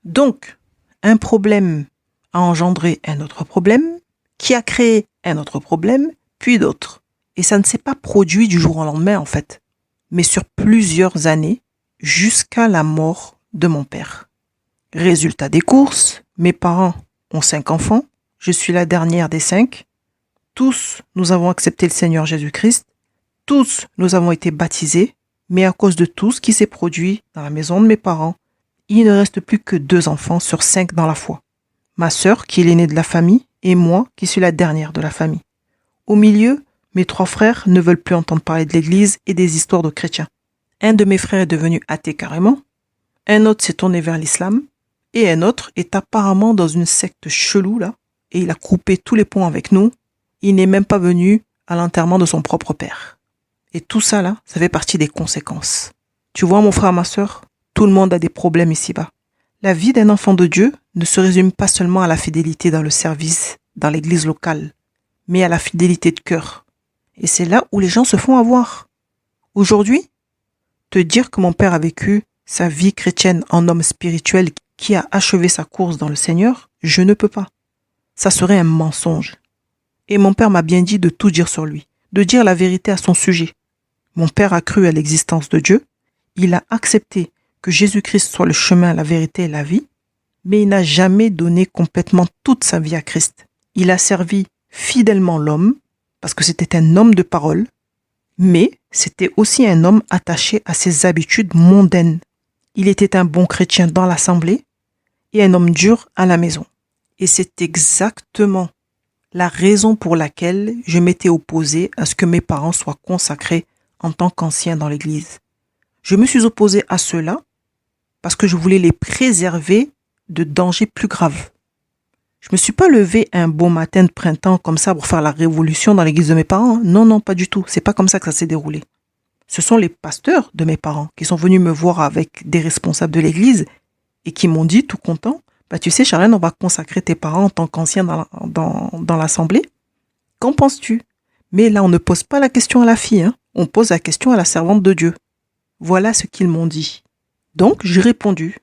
Speaker 1: Donc, un problème a engendré un autre problème, qui a créé un autre problème, puis d'autres. Et ça ne s'est pas produit du jour au lendemain en fait, mais sur plusieurs années, jusqu'à la mort de mon père. Résultat des courses, mes parents ont 5 enfants, je suis la dernière des 5. Tous, nous avons accepté le Seigneur Jésus-Christ. Tous, nous avons été baptisés, mais à cause de tout ce qui s'est produit dans la maison de mes parents, il ne reste plus que 2 enfants sur 5 dans la foi. Ma sœur, qui est l'aînée de la famille, et moi, qui suis la dernière de la famille. Au milieu, mes 3 frères ne veulent plus entendre parler de l'église et des histoires de chrétiens. Un de mes frères est devenu athée carrément, un autre s'est tourné vers l'islam, et un autre est apparemment dans une secte chelou là, et il a coupé tous les ponts avec nous. Il n'est même pas venu à l'enterrement de son propre père. Et tout ça là, ça fait partie des conséquences. Tu vois mon frère, ma sœur, tout le monde a des problèmes ici-bas. La vie d'un enfant de Dieu ne se résume pas seulement à la fidélité dans le service, dans l'église locale, mais à la fidélité de cœur. Et c'est là où les gens se font avoir. Aujourd'hui, te dire que mon père a vécu sa vie chrétienne en homme spirituel qui a achevé sa course dans le Seigneur, je ne peux pas. Ça serait un mensonge. Et mon père m'a bien dit de tout dire sur lui, de dire la vérité à son sujet. Mon père a cru à l'existence de Dieu, il a accepté que Jésus-Christ soit le chemin, la vérité et la vie, mais il n'a jamais donné complètement toute sa vie à Christ. Il a servi fidèlement l'homme, parce que c'était un homme de parole, mais c'était aussi un homme attaché à ses habitudes mondaines. Il était un bon chrétien dans l'assemblée et un homme dur à la maison. Et c'est exactement la raison pour laquelle je m'étais opposé à ce que mes parents soient consacrés en tant qu'anciens dans l'église. Je me suis opposé à cela parce que je voulais les préserver de dangers plus graves. Je me suis pas levé un beau matin de printemps comme ça pour faire la révolution dans l'église de mes parents. Non, pas du tout. C'est pas comme ça que ça s'est déroulé. Ce sont les pasteurs de mes parents qui sont venus me voir avec des responsables de l'église et qui m'ont dit, tout content, tu sais, Charlène, on va consacrer tes parents en tant qu'anciens dans l'assemblée. Qu'en penses-tu? Mais là, on ne pose pas la question à la fille, on pose la question à la servante de Dieu. Voilà ce qu'ils m'ont dit. Donc, j'ai répondu.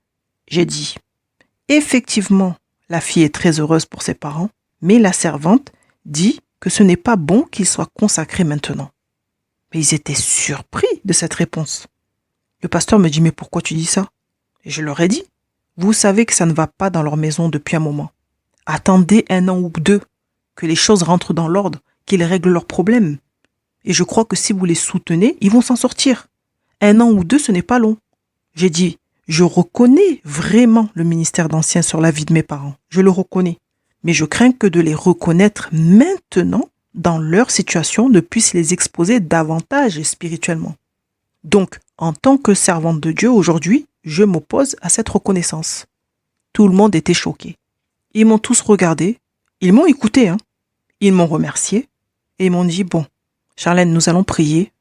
Speaker 1: J'ai dit, effectivement, la fille est très heureuse pour ses parents, mais la servante dit que ce n'est pas bon qu'ils soient consacrés maintenant. Mais ils étaient surpris de cette réponse. Le pasteur me dit, mais pourquoi tu dis ça? Et je leur ai dit, vous savez que ça ne va pas dans leur maison depuis un moment. Attendez 1 an ou 2, que les choses rentrent dans l'ordre, qu'ils règlent leurs problèmes. Et je crois que si vous les soutenez, ils vont s'en sortir. 1 an ou 2, ce n'est pas long. J'ai dit, je reconnais vraiment le ministère d'anciens sur la vie de mes parents. Je le reconnais. Mais je crains que de les reconnaître maintenant, dans leur situation, ne puisse les exposer davantage spirituellement. Donc, en tant que servante de Dieu aujourd'hui, je m'oppose à cette reconnaissance. Tout le monde était choqué. Ils m'ont tous regardé, ils m'ont écouté, Ils m'ont remercié et ils m'ont dit, bon, Charlène, nous allons prier,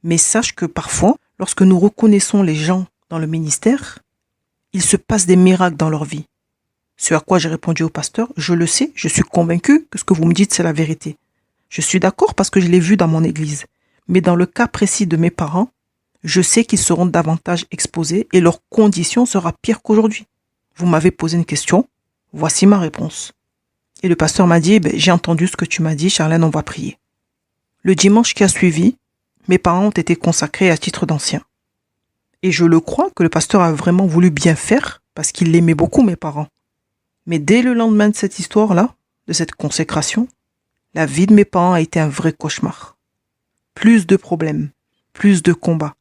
Speaker 1: mais sache que parfois, lorsque nous reconnaissons les gens dans le ministère, il se passe des miracles dans leur vie. Ce à quoi j'ai répondu au pasteur, je le sais, je suis convaincu que ce que vous me dites, c'est la vérité. Je suis d'accord parce que je l'ai vu dans mon église. Mais dans le cas précis de mes parents, je sais qu'ils seront davantage exposés et leur condition sera pire qu'aujourd'hui. Vous m'avez posé une question, voici ma réponse. Et le pasteur m'a dit, j'ai entendu ce que tu m'as dit, Charlène, on va prier. Le dimanche qui a suivi, mes parents ont été consacrés à titre d'anciens. Et je le crois que le pasteur a vraiment voulu bien faire parce qu'il aimait beaucoup mes parents. Mais dès le lendemain de cette histoire-là, de cette consécration, la vie de mes parents a été un vrai cauchemar. Plus de problèmes, plus de combats,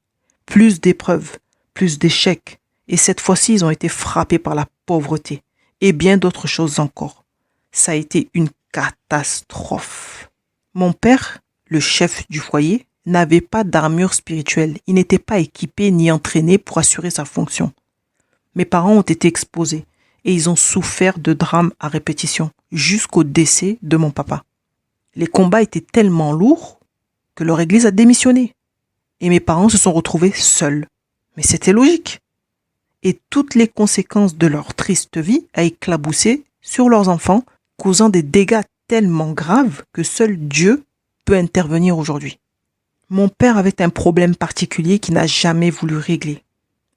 Speaker 1: plus d'épreuves, plus d'échecs Et cette fois-ci, ils ont été frappés par la pauvreté et bien d'autres choses encore. Ça a été une catastrophe. Mon père, le chef du foyer, n'avait pas d'armure spirituelle. Il n'était pas équipé ni entraîné pour assurer sa fonction. Mes parents ont été exposés et ils ont souffert de drames à répétition jusqu'au décès de mon papa. Les combats étaient tellement lourds que leur église a démissionné et mes parents se sont retrouvés seuls. Mais c'était logique. Et toutes les conséquences de leur triste vie a éclaboussé sur leurs enfants, causant des dégâts tellement graves que seul Dieu peut intervenir aujourd'hui. Mon père avait un problème particulier qu'il n'a jamais voulu régler.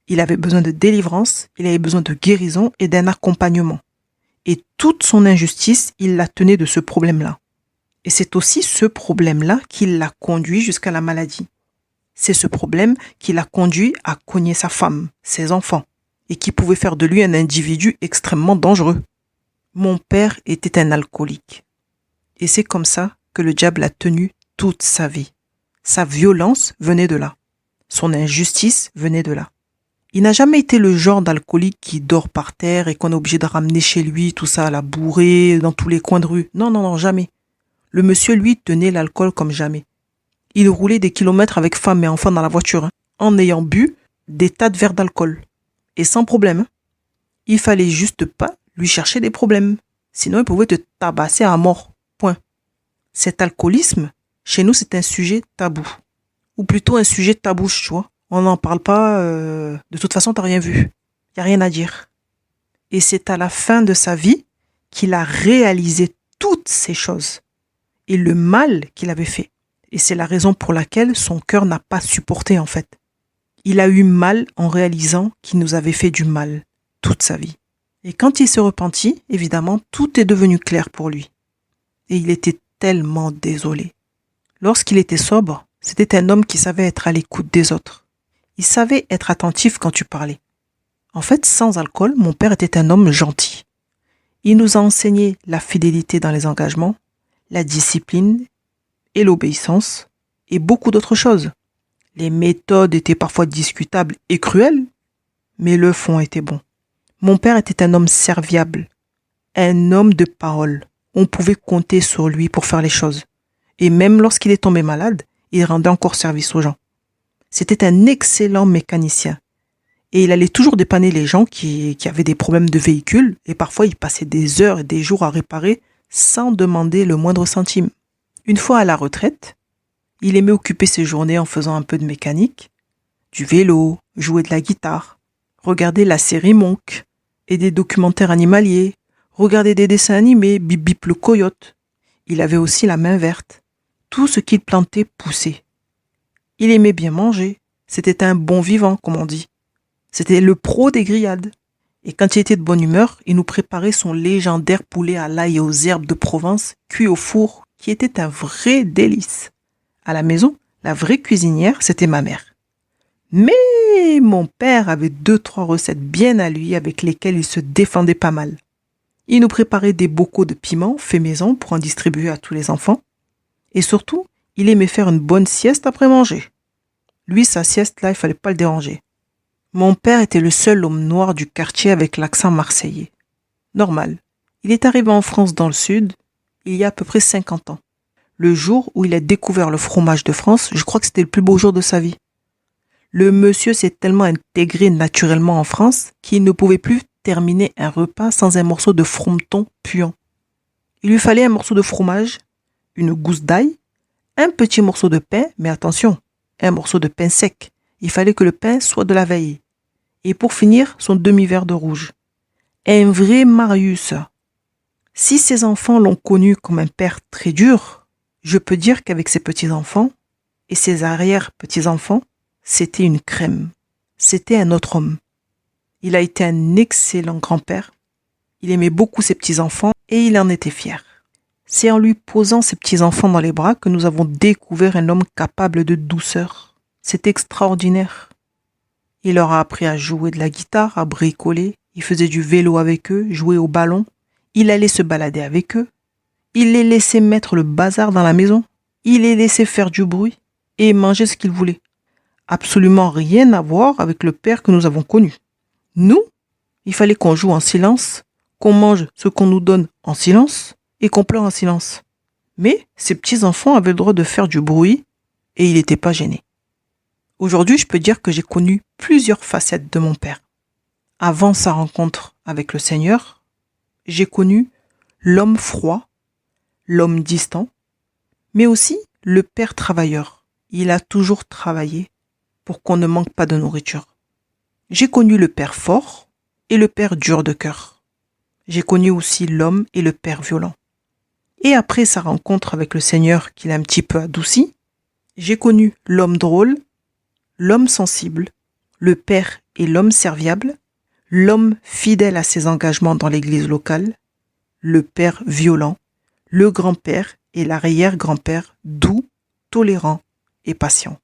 Speaker 1: Il avait besoin de délivrance, il avait besoin de guérison et d'un accompagnement. Et toute son injustice, il la tenait de ce problème-là. Et c'est aussi ce problème-là qui l'a conduit jusqu'à la maladie. C'est ce problème qui l'a conduit à cogner sa femme, ses enfants, et qui pouvait faire de lui un individu extrêmement dangereux. Mon père était un alcoolique. Et c'est comme ça que le diable l'a tenu toute sa vie. Sa violence venait de là. Son injustice venait de là. Il n'a jamais été le genre d'alcoolique qui dort par terre et qu'on est obligé de ramener chez lui, tout ça à la bourrée, dans tous les coins de rue. Non, jamais. Le monsieur, lui, tenait l'alcool comme jamais. Il roulait des kilomètres avec femme et enfants dans la voiture, en ayant bu des tas de verres d'alcool. Et sans problème. Il fallait juste pas lui chercher des problèmes. Sinon, il pouvait te tabasser à mort. Point. Cet alcoolisme, chez nous, c'est un sujet tabou. Ou plutôt un sujet tabouche, tu vois. On n'en parle pas, de toute façon, t'as rien vu. Il n'y a rien à dire. Et c'est à la fin de sa vie qu'il a réalisé toutes ces choses et le mal qu'il avait fait. Et c'est la raison pour laquelle son cœur n'a pas supporté en fait. Il a eu mal en réalisant qu'il nous avait fait du mal toute sa vie. Et quand il se repentit, évidemment, tout est devenu clair pour lui. Et il était tellement désolé. Lorsqu'il était sobre, c'était un homme qui savait être à l'écoute des autres. Il savait être attentif quand tu parlais. En fait, sans alcool, mon père était un homme gentil. Il nous a enseigné la fidélité dans les engagements, la discipline et l'obéissance, et beaucoup d'autres choses. Les méthodes étaient parfois discutables et cruelles, mais le fond était bon. Mon père était un homme serviable, un homme de parole. On pouvait compter sur lui pour faire les choses. Et même lorsqu'il est tombé malade, il rendait encore service aux gens. C'était un excellent mécanicien. Et il allait toujours dépanner les gens qui avaient des problèmes de véhicule, et parfois il passait des heures et des jours à réparer sans demander le moindre centime. Une fois à la retraite, il aimait occuper ses journées en faisant un peu de mécanique, du vélo, jouer de la guitare, regarder la série Monk et des documentaires animaliers, regarder des dessins animés, Bip Bip le coyote. Il avait aussi la main verte. Tout ce qu'il plantait poussait. Il aimait bien manger. C'était un bon vivant, comme on dit. C'était le pro des grillades. Et quand il était de bonne humeur, il nous préparait son légendaire poulet à l'ail et aux herbes de Provence, cuit au four, qui était un vrai délice. À la maison, la vraie cuisinière, c'était ma mère. Mais mon père avait 2-3 recettes bien à lui avec lesquelles il se défendait pas mal. Il nous préparait des bocaux de piment faits maison pour en distribuer à tous les enfants. Et surtout, il aimait faire une bonne sieste après manger. Lui, sa sieste, là, il fallait pas le déranger. Mon père était le seul homme noir du quartier avec l'accent marseillais. Normal. Il est arrivé en France dans le sud, il y a à peu près 50 ans. Le jour où il a découvert le fromage de France, je crois que c'était le plus beau jour de sa vie. Le monsieur s'est tellement intégré naturellement en France qu'il ne pouvait plus terminer un repas sans un morceau de frometon puant. Il lui fallait un morceau de fromage, une gousse d'ail, un petit morceau de pain, mais attention, un morceau de pain sec. Il fallait que le pain soit de la veille. Et pour finir, son demi-verre de rouge. Un vrai Marius. Si ses enfants l'ont connu comme un père très dur, je peux dire qu'avec ses petits-enfants et ses arrière-petits-enfants, c'était une crème. C'était un autre homme. Il a été un excellent grand-père. Il aimait beaucoup ses petits-enfants et il en était fier. C'est en lui posant ses petits-enfants dans les bras que nous avons découvert un homme capable de douceur. C'est extraordinaire. Il leur a appris à jouer de la guitare, à bricoler. Il faisait du vélo avec eux, jouer au ballon. Il allait se balader avec eux. Il les laissait mettre le bazar dans la maison. Il les laissait faire du bruit et manger ce qu'ils voulaient. Absolument rien à voir avec le père que nous avons connu. Nous, il fallait qu'on joue en silence, qu'on mange ce qu'on nous donne en silence et qu'on pleure en silence. Mais ces petits-enfants avaient le droit de faire du bruit et il n'était pas gêné. Aujourd'hui, je peux dire que j'ai connu plusieurs facettes de mon père. Avant sa rencontre avec le Seigneur, j'ai connu l'homme froid, l'homme distant, mais aussi le père travailleur. Il a toujours travaillé pour qu'on ne manque pas de nourriture. J'ai connu le père fort et le père dur de cœur. J'ai connu aussi l'homme et le père violent. Et après sa rencontre avec le Seigneur qu'il a un petit peu adouci, j'ai connu l'homme drôle, l'homme sensible, le père et l'homme serviable, l'homme fidèle à ses engagements dans l'église locale, le père violent, le grand-père et l'arrière-grand-père doux, tolérant et patient.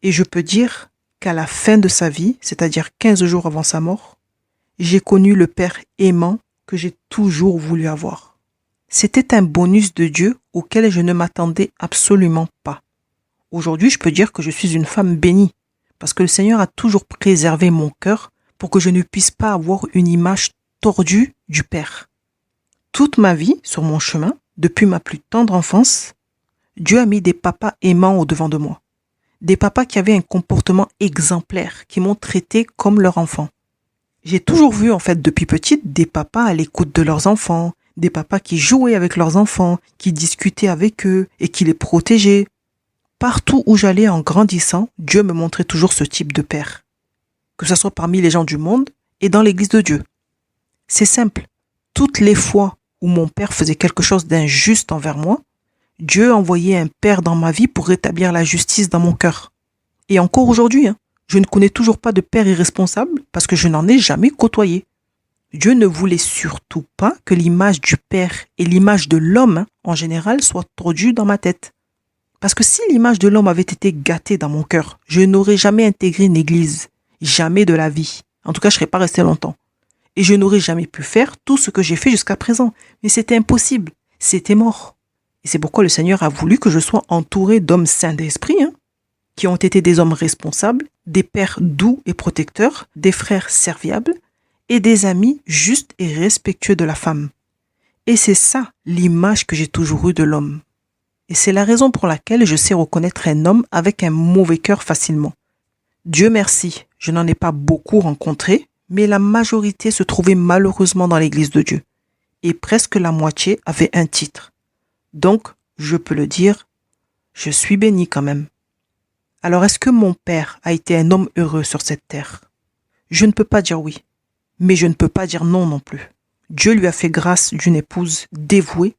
Speaker 1: Et je peux dire qu'à la fin de sa vie, c'est-à-dire 15 jours avant sa mort, j'ai connu le père aimant que j'ai toujours voulu avoir. C'était un bonus de Dieu auquel je ne m'attendais absolument pas. Aujourd'hui, je peux dire que je suis une femme bénie, parce que le Seigneur a toujours préservé mon cœur pour que je ne puisse pas avoir une image tordue du Père. Toute ma vie, sur mon chemin, depuis ma plus tendre enfance, Dieu a mis des papas aimants au-devant de moi. Des papas qui avaient un comportement exemplaire, qui m'ont traité comme leur enfant. J'ai toujours vu, en fait, depuis petite, des papas à l'écoute de leurs enfants, des papas qui jouaient avec leurs enfants, qui discutaient avec eux et qui les protégeaient. Partout où j'allais en grandissant, Dieu me montrait toujours ce type de père. Que ce soit parmi les gens du monde et dans l'église de Dieu. C'est simple. Toutes les fois où mon père faisait quelque chose d'injuste envers moi, Dieu envoyait un père dans ma vie pour rétablir la justice dans mon cœur. Et encore aujourd'hui, je ne connais toujours pas de père irresponsable parce que je n'en ai jamais côtoyé. Dieu ne voulait surtout pas que l'image du père et l'image de l'homme, en général, soient tordues dans ma tête. Parce que si l'image de l'homme avait été gâtée dans mon cœur, je n'aurais jamais intégré une église, jamais de la vie. En tout cas, je ne serais pas resté longtemps. Et je n'aurais jamais pu faire tout ce que j'ai fait jusqu'à présent. Mais c'était impossible, c'était mort. Et c'est pourquoi le Seigneur a voulu que je sois entouré d'hommes saints d'esprit, qui ont été des hommes responsables, des pères doux et protecteurs, des frères serviables et des amis justes et respectueux de la femme. Et c'est ça l'image que j'ai toujours eue de l'homme. Et c'est la raison pour laquelle je sais reconnaître un homme avec un mauvais cœur facilement. Dieu merci, je n'en ai pas beaucoup rencontré, mais la majorité se trouvait malheureusement dans l'église de Dieu. Et presque la moitié avait un titre. Donc, je peux le dire, je suis béni quand même. Alors est-ce que mon père a été un homme heureux sur cette terre? Je ne peux pas dire oui, mais je ne peux pas dire non non plus. Dieu lui a fait grâce d'une épouse dévouée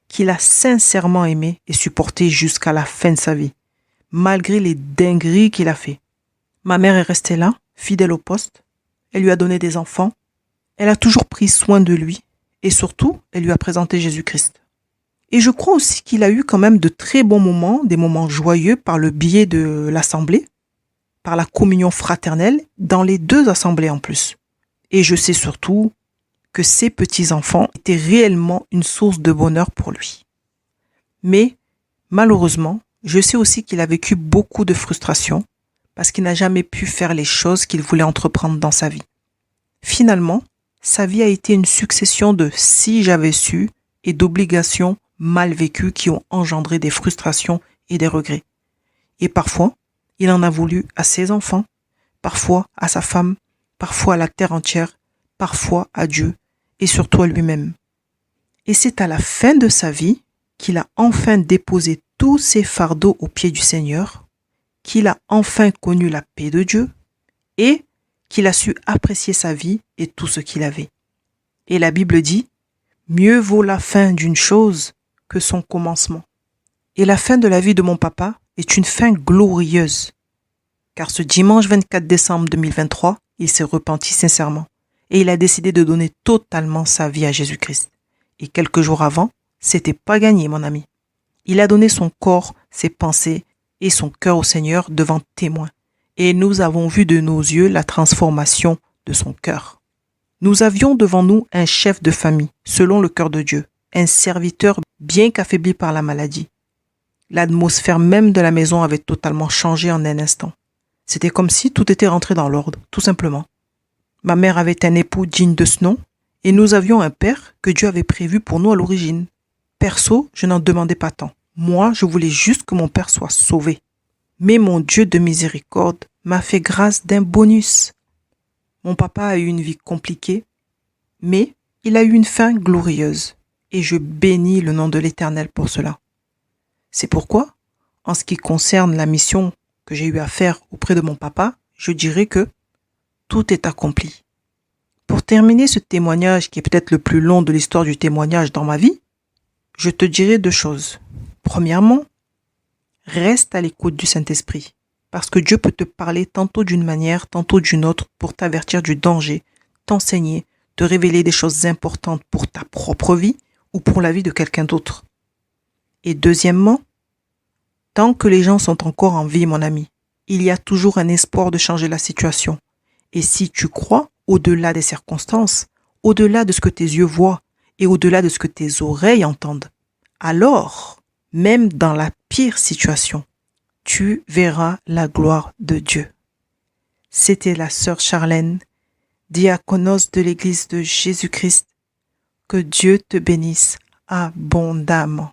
Speaker 1: qu'il a sincèrement aimée et supportée jusqu'à la fin de sa vie, malgré les dingueries qu'il a fait. Ma mère est restée là, fidèle au poste. Elle lui a donné des enfants. Elle a toujours pris soin de lui et surtout, elle lui a présenté Jésus-Christ. Et je crois aussi qu'il a eu quand même de très bons moments, des moments joyeux par le biais de l'assemblée, par la communion fraternelle, dans les deux assemblées en plus. Et je sais surtout que ses petits-enfants étaient réellement une source de bonheur pour lui. Mais, malheureusement, je sais aussi qu'il a vécu beaucoup de frustration parce qu'il n'a jamais pu faire les choses qu'il voulait entreprendre dans sa vie. Finalement, sa vie a été une succession de « si j'avais su » et d'obligations mal vécues qui ont engendré des frustrations et des regrets. Et parfois, il en a voulu à ses enfants, parfois à sa femme, parfois à la terre entière, parfois à Dieu et surtout à lui-même. Et c'est à la fin de sa vie qu'il a enfin déposé tous ses fardeaux aux pieds du Seigneur, qu'il a enfin connu la paix de Dieu et qu'il a su apprécier sa vie et tout ce qu'il avait. Et la Bible dit « Mieux vaut la fin d'une chose que son commencement ». Et la fin de la vie de mon papa est une fin glorieuse. Car ce dimanche 24 décembre 2023, il s'est repenti sincèrement et il a décidé de donner totalement sa vie à Jésus-Christ. Et quelques jours avant, c'était pas gagné, mon ami. Il a donné son corps, ses pensées et son cœur au Seigneur devant témoins. Et nous avons vu de nos yeux la transformation de son cœur. Nous avions devant nous un chef de famille, selon le cœur de Dieu, un serviteur bien qu'affaibli par la maladie. L'atmosphère même de la maison avait totalement changé en un instant. C'était comme si tout était rentré dans l'ordre, tout simplement. Ma mère avait un époux digne de ce nom, et nous avions un père que Dieu avait prévu pour nous à l'origine. Perso, je n'en demandais pas tant. Moi, je voulais juste que mon père soit sauvé. Mais mon Dieu de miséricorde m'a fait grâce d'un bonus. Mon papa a eu une vie compliquée, mais il a eu une fin glorieuse, et je bénis le nom de l'Éternel pour cela. C'est pourquoi, en ce qui concerne la mission que j'ai eu à faire auprès de mon papa, je dirais que tout est accompli. Pour terminer ce témoignage qui est peut-être le plus long de l'histoire du témoignage dans ma vie, je te dirai 2 choses. Premièrement, reste à l'écoute du Saint-Esprit, parce que Dieu peut te parler tantôt d'une manière, tantôt d'une autre pour t'avertir du danger, t'enseigner, te révéler des choses importantes pour ta propre vie ou pour la vie de quelqu'un d'autre. Et deuxièmement, tant que les gens sont encore en vie, mon ami, il y a toujours un espoir de changer la situation. Et si tu crois au-delà des circonstances, au-delà de ce que tes yeux voient et au-delà de ce que tes oreilles entendent, alors, même dans la pire situation, tu verras la gloire de Dieu. C'était la sœur Charlène, diaconos de l'Église de Jésus-Christ. Que Dieu te bénisse abondamment.